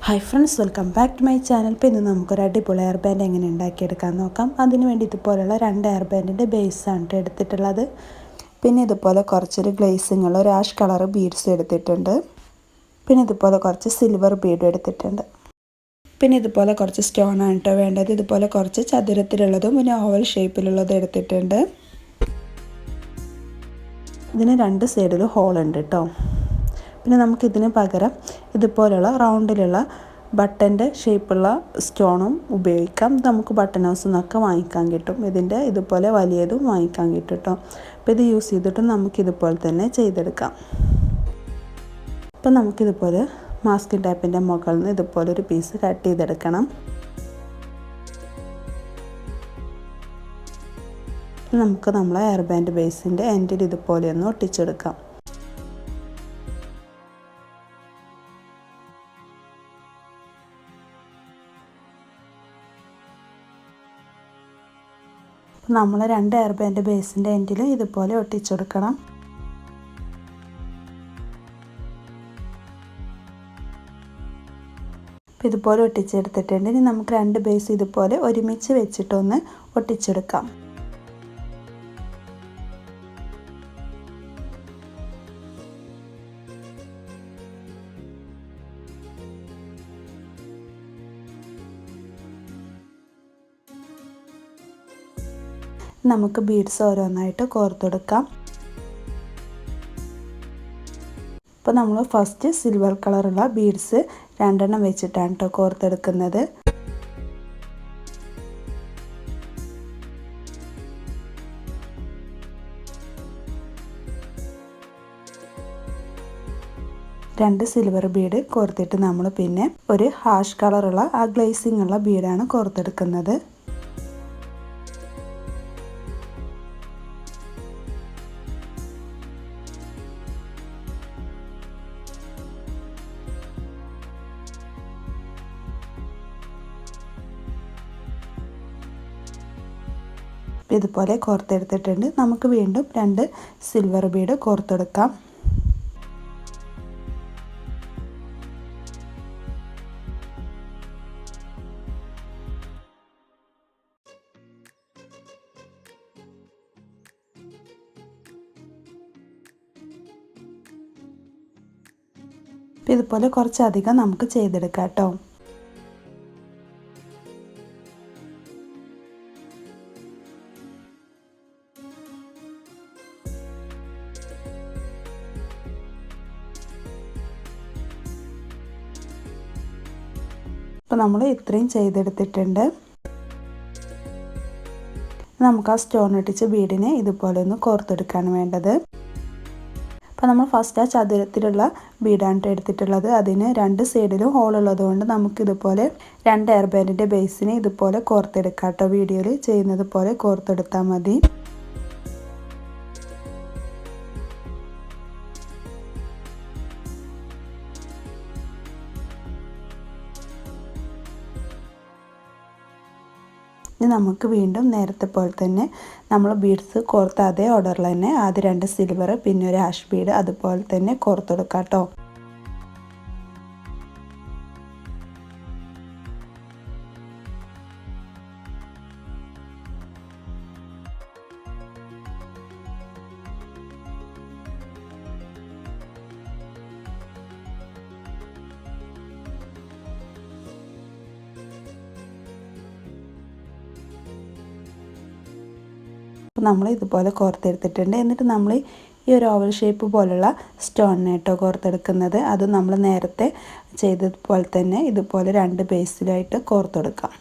Hi friends, welcome back to my channel. ഇപ്പോൾ ഇന്ന് നമുക്കൊരു അടിപൊളി എയർ ബാൻഡ് എങ്ങനെ ഉണ്ടാക്കിയെടുക്കാൻ നോക്കാം. അതിന് വേണ്ടി ഇതുപോലുള്ള 2 എയർ ബാൻഡിൻ്റെ ബേസാണ് എടുത്തിട്ടുള്ളത്. പിന്നെ ഇതുപോലെ കുറച്ചൊരു ഗ്ലേസിങ്ങുള്ള ഒരു ആഷ് കളർ ബീഡ്സ് എടുത്തിട്ടുണ്ട്. പിന്നെ ഇതുപോലെ കുറച്ച് സിൽവർ ബീഡും എടുത്തിട്ടുണ്ട്. പിന്നെ ഇതുപോലെ കുറച്ച് സ്റ്റോണാണ് കേട്ടോ വേണ്ടത്. ഇതുപോലെ കുറച്ച് ചതുരത്തിലുള്ളതും പിന്നെ ഓവൽ ഷേപ്പിലുള്ളതും എടുത്തിട്ടുണ്ട്. ഇതിന് 2 സൈഡിലും ഹോൾ ഉണ്ട് കേട്ടോ. പിന്നെ നമുക്കിതിന് പകരം ഇതുപോലുള്ള റൗണ്ടിലുള്ള ബട്ടൻ്റെ ഷേപ്പുള്ള സ്റ്റോണും ഉപയോഗിക്കാം. നമുക്ക് ബട്ടൺ ഹൗസിൽ നിന്നൊക്കെ വാങ്ങിക്കാൻ കിട്ടും. ഇതിൻ്റെ ഇതുപോലെ വലിയതും വാങ്ങിക്കാൻ കിട്ടും കേട്ടോ. അപ്പോൾ ഇത് യൂസ് ചെയ്തിട്ട് നമുക്കിതുപോലെ തന്നെ ചെയ്തെടുക്കാം. അപ്പോൾ നമുക്കിതുപോലെ മാസ്കിംഗ് ടേപ്പിൻ്റെ മുകളിൽ നിന്ന് ഇതുപോലെ ഒരു പീസ് കട്ട് ചെയ്തെടുക്കണം. നമുക്ക് നമ്മളെ എയർ ബാൻഡ് ബേസിൻ്റെ എൻഡിൽ ഇതുപോലെ ഒന്ന് ഒട്ടിച്ചെടുക്കാം. നമ്മൾ 2 എയർ ബാൻഡ് ബേസിൻ്റെ എൻഡിൽ ഇതുപോലെ ഒട്ടിച്ചെടുക്കണം. അപ്പോൾ ഇതുപോലെ ഒട്ടിച്ചെടുത്തിട്ടുണ്ട്. ഇനി നമുക്ക് 2 ബേസ് ഇതുപോലെ ഒരുമിച്ച് വെച്ചിട്ടൊന്ന് ഒട്ടിച്ചെടുക്കാം. നമുക്ക് ബീഡ്സ് ഓരോന്നായിട്ട് കോർത്തെടുക്കാം. അപ്പോൾ നമ്മൾ ഫസ്റ്റ് സിൽവർ കളറുള്ള ബീഡ്സ് 2 എണ്ണം വെച്ചിട്ടാണ് കേട്ടോ കോർത്തെടുക്കുന്നത്. രണ്ട് സിൽവർ ബീഡ് കോർത്തിട്ട് നമ്മൾ പിന്നെ ഒരു ഹാഷ് കളറുള്ള ആ ഗ്ലേസിംഗ് ഉള്ള ബീഡാണ് കോർത്തെടുക്കുന്നത്. ഇതുപോലെ കോർത്തെടുത്തിട്ടുണ്ട്. നമുക്ക് വീണ്ടും 2 സിൽവർ ബീഡ് കോർത്തെടുക്കാം. ഇതുപോലെ കുറച്ചധികം നമുക്ക് ചെയ്തെടുക്കാം കേട്ടോ. അപ്പോൾ നമ്മൾ ഇത്രയും ചെയ്തെടുത്തിട്ടുണ്ട്. നമുക്ക് ആ സ്റ്റോൺ ഒട്ടിച്ച ബീഡിനെ ഇതുപോലെ ഒന്ന് കോർത്തെടുക്കാണ് വേണ്ടത്. അപ്പോൾ നമ്മൾ ഫസ്റ്റ് ആ ചതുരത്തിലുള്ള ബീഡാണ് എടുത്തിട്ടുള്ളത്. അതിന് 2 സൈഡിലും ഹോൾ ഉള്ളതുകൊണ്ട് നമുക്കിതുപോലെ 2 എയർ ബാൻഡിൻ്റെ ബേസിനെ ഇതുപോലെ കോർത്തെടുക്കാം കേട്ടോ. വീഡിയോയിൽ ചെയ്യുന്നത് പോലെ കോർത്തെടുത്താൽ മതി. ഇനി നമുക്ക് വീണ്ടും നേരത്തെ പോലെ തന്നെ നമ്മൾ ബീഡ്സ് കോർത്ത അതേ ഓർഡറിൽ തന്നെ ആദ്യം 2 സിൽവർ പിന്നെ ഒരു ആഷ് ബീഡ് അതുപോലെ തന്നെ കോർത്തെടുക്കാം കേട്ടോ. നമ്മൾ ഇതുപോലെ കോർത്തെടുത്തിട്ടുണ്ട്. എന്നിട്ട് നമ്മൾ ഈ ഒരു ഓവൽ ഷേപ്പ് പോലുള്ള സ്റ്റോണിനെ കേട്ടോ കോർത്തെടുക്കുന്നത്. അത് നമ്മൾ നേരത്തെ ചെയ്തതുപോലെ തന്നെ ഇതുപോലെ 2 ബേസിലായിട്ട് കോർത്തെടുക്കാം.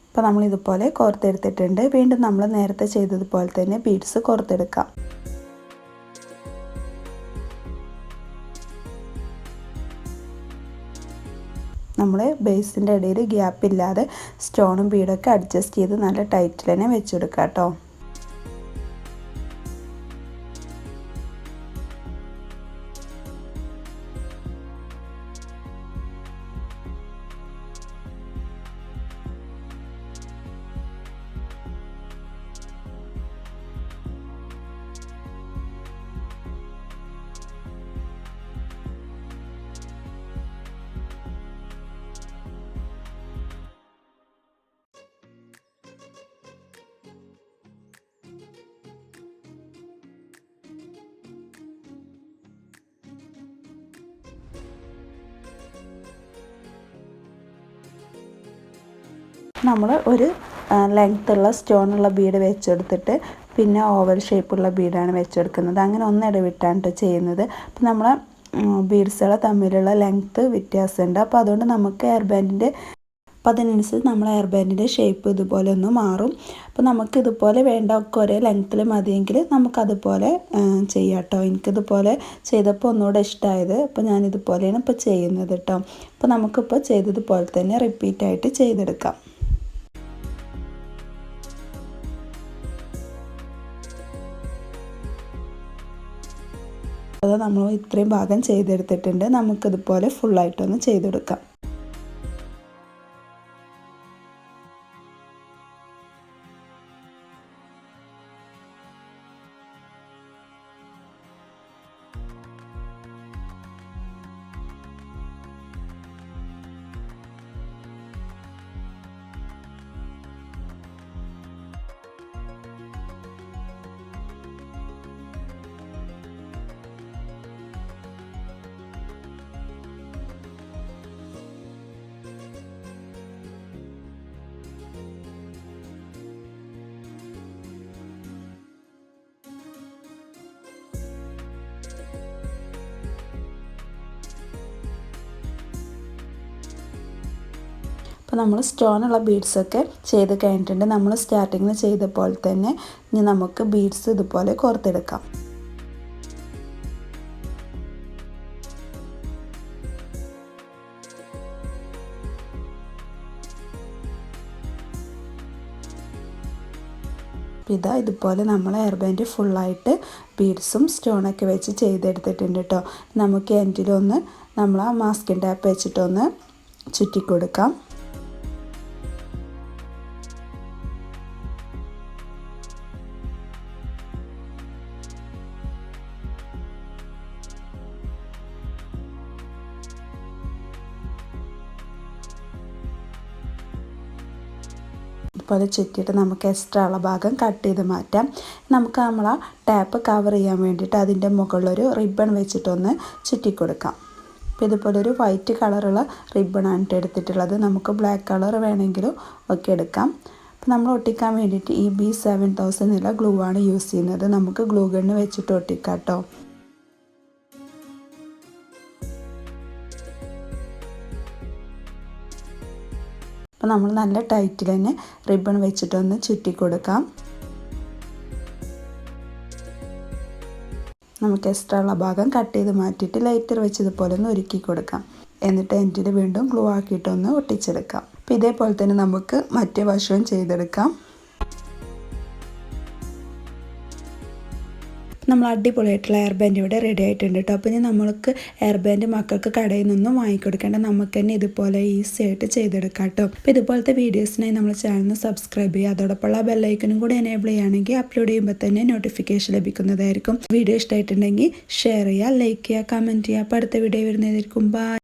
അപ്പോൾ നമ്മൾ ഇതുപോലെ കോർത്തെടുത്തിട്ടുണ്ട്. വീണ്ടും നമ്മൾ നേരത്തെ ചെയ്തതുപോലെ തന്നെ ബീഡ്സ് കോർത്തെടുക്കാം. നമ്മൾ ബേസിൻ്റെ ഇടയിൽ ഗ്യാപ്പ് ഇല്ലാതെ സ്റ്റോണും ബീഡൊക്കെ അഡ്ജസ്റ്റ് ചെയ്ത് നല്ല ടൈറ്റിൽ തന്നെ വെച്ചെടുക്കാം കേട്ടോ. നമ്മൾ ഒരു ലെങ്ത്തുള്ള സ്റ്റോണുള്ള ബീഡ് വെച്ചെടുത്തിട്ട് പിന്നെ ഓവൽ ഷേപ്പുള്ള ബീഡാണ് വെച്ചെടുക്കുന്നത്. അങ്ങനെ ഒന്നിടവിട്ടാണ് ചെയ്യുന്നത്. അപ്പോൾ നമ്മൾ ബീഡ്സുകൾ തമ്മിലുള്ള ലെങ്ത്ത് വ്യത്യാസമുണ്ട്. അപ്പോൾ അതുകൊണ്ട് നമുക്ക് ഹെയർ ബാൻഡിൻ്റെ അപ്പോൾ അതിനനുസരിച്ച് നമ്മൾ ഹെയർ ബാൻഡിൻ്റെ ഷേപ്പ് ഇതുപോലെ ഒന്ന് മാറും. അപ്പോൾ നമുക്ക് ഇതുപോലെ വേണ്ട ഒക്കെ ഒരേ ലെങ്ത്തിൽ മതിയെങ്കിൽ നമുക്കതുപോലെ ചെയ്യാം കേട്ടോ. എനിക്കിതുപോലെ ചെയ്തപ്പോൾ ഒന്നുകൂടെ ഇഷ്ടമായത്. അപ്പോൾ ഞാനിതുപോലെയാണ് ഇപ്പോൾ ചെയ്യുന്നത് കേട്ടോ. അപ്പോൾ നമുക്കിപ്പോൾ ചെയ്തതുപോലെ തന്നെ റിപ്പീറ്റായിട്ട് ചെയ്തെടുക്കാം. അത് നമ്മൾ ഇത്രയും ഭാഗം ചെയ്തെടുത്തിട്ടുണ്ട്. നമുക്കിതുപോലെ ഫുള്ളായിട്ടൊന്ന് ചെയ്തെടുക്കാം. അപ്പോൾ നമ്മൾ സ്റ്റോണുള്ള ബീഡ്സൊക്കെ ചെയ്ത് കഴിഞ്ഞിട്ടുണ്ട്. നമ്മൾ സ്റ്റാർട്ടിങ്ങിൽ ചെയ്ത പോലെ തന്നെ ഇനി നമുക്ക് ബീഡ്സ് ഇതുപോലെ കോർത്തെടുക്കാം. ഇതുപോലെ നമ്മൾ ഹെയർ ബാൻഡ് ഫുള്ളായിട്ട് ബീഡ്സും സ്റ്റോണൊക്കെ വെച്ച് ചെയ്തെടുത്തിട്ടുണ്ട് കേട്ടോ. നമുക്ക് എൻഡിലൊന്ന് നമ്മൾ ആ മാസ്കിൻ ടാപ്പ് വെച്ചിട്ടൊന്ന് ചുറ്റിക്കൊടുക്കാം. ഇതുപോലെ ചുറ്റിയിട്ട് നമുക്ക് എക്സ്ട്രാ ഉള്ള ഭാഗം കട്ട് ചെയ്ത് മാറ്റാം. നമുക്ക് നമ്മൾ ആ ടാപ്പ് കവർ ചെയ്യാൻ വേണ്ടിയിട്ട് അതിൻ്റെ മുകളിലൊരു റിബൺ വെച്ചിട്ടൊന്ന് ചുറ്റിക്കൊടുക്കാം. അപ്പോൾ ഇതുപോലെ ഒരു വൈറ്റ് കളറുള്ള റിബണാണ് എടുത്തിട്ടുള്ളത്. നമുക്ക് ബ്ലാക്ക് കളർ വേണമെങ്കിലും ഒക്കെ എടുക്കാം. അപ്പോൾ നമ്മൾ ഒട്ടിക്കാൻ വേണ്ടിയിട്ട് ഈ B7000 എന്നുള്ള ഗ്ലൂ ആണ് യൂസ് ചെയ്യുന്നത്. നമുക്ക് ഗ്ലൂ ഗണ്ണ് വെച്ചിട്ട് ഒട്ടിക്കാം കേട്ടോ. അപ്പോൾ നമ്മൾ നല്ല ടൈറ്റിൽ തന്നെ റിബൺ വെച്ചിട്ടൊന്ന് ചുറ്റി കൊടുക്കാം. നമുക്ക് എക്സ്ട്രാ ഉള്ള ഭാഗം കട്ട് ചെയ്ത് മാറ്റിയിട്ട് ലൈറ്റർ വെച്ച് ഇതുപോലെ ഒന്ന് ഒരുക്കി കൊടുക്കാം. എന്നിട്ട് എൻഡിൽ വീണ്ടും ഗ്ലൂ ആക്കിയിട്ടൊന്ന് ഒട്ടിച്ചെടുക്കാം. അപ്പോൾ ഇതേപോലെ തന്നെ നമുക്ക് മറ്റേ വശവും ചെയ്തെടുക്കാം. നമ്മൾ അടിപൊളിയായിട്ടുള്ള ഹെയർ ബാൻഡ് ഇവിടെ റെഡി ആയിട്ടുണ്ട് കേട്ടോ. അപ്പോൾ ഇനി നമ്മൾക്ക് ഹെയർ ബാൻഡ് മക്കൾക്ക് കടയിൽ നിന്നും വാങ്ങിക്കൊടുക്കേണ്ട, നമുക്ക് തന്നെ ഇതുപോലെ ഈസി ആയിട്ട് ചെയ്തെടുക്കാം കേട്ടോ. അപ്പോൾ ഇതുപോലത്തെ വീഡിയോസിനായി നമ്മൾ ചാനൽ സബ്സ്ക്രൈബ് ചെയ്യുക. അതോടൊപ്പമുള്ള ബെല്ലൈക്കനും കൂടി എനേബിൾ ചെയ്യുകയാണെങ്കിൽ അപ്ലോഡ് ചെയ്യുമ്പോൾ തന്നെ നോട്ടിഫിക്കേഷൻ ലഭിക്കുന്നതായിരിക്കും. വീഡിയോ ഇഷ്ടമായിട്ടുണ്ടെങ്കിൽ ഷെയർ ചെയ്യുക, ലൈക്ക് ചെയ്യുക, കമൻറ്റ് ചെയ്യുക. അപ്പോൾ അടുത്ത വീഡിയോ വരുന്നതായിരിക്കും. ബൈ.